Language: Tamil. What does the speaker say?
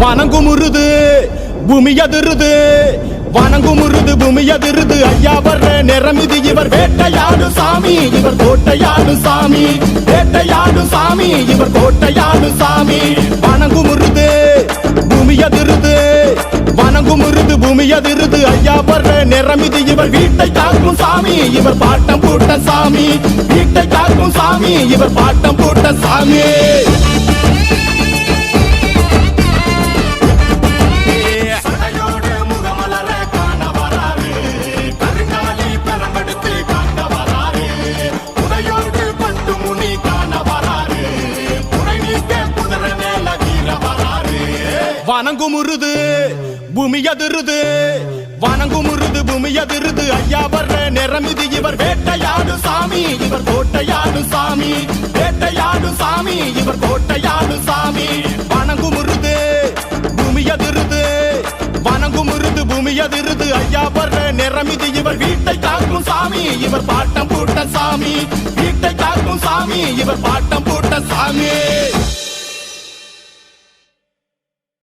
வணங்குமுருது பூமி அதிருது, வணங்குமுருது பூமி அதிருது. ஐயா வர்ற நிறமிது இவர் வேட்டையாடு சாமி, இவர் கோட்டையாடு சாமி, வேட்டையாடு சாமி, இவர் கோட்டையாடு சாமி. வணங்குமுருது பூமி அதிருது, வணங்குமுருது பூமி அதிருது. ஐயா வர்ற நிறமிது இவர் வீட்டை காக்கும் சாமி, இவர் பாட்டம் பூட்ட சாமி, வீட்டை காக்கும் சாமி, இவர் பாட்டம் பூட்ட சாமி. வணங்குமுருது பூமி அதிருது, வணங்குமுருது பூமி அதிருது. ஐயா வர்ற நிறமிது இவர் வேட்டையாடு சாமி, இவர் கோட்டையாடு சாமி, வேட்டையாடு சாமி, இவர் கோட்டையாடு சாமி. வணங்குமுருது பூமி அதிருது, வணங்குமுருது பூமி அதிருது. ஐயா வர்ற நிறமிது இவர் வீட்டை காக்கும் சாமி, இவர் பாட்டம் பூட்ட சாமி, வீட்டை காக்கும் சாமி, இவர் பாட்டம் பூட்ட சாமி.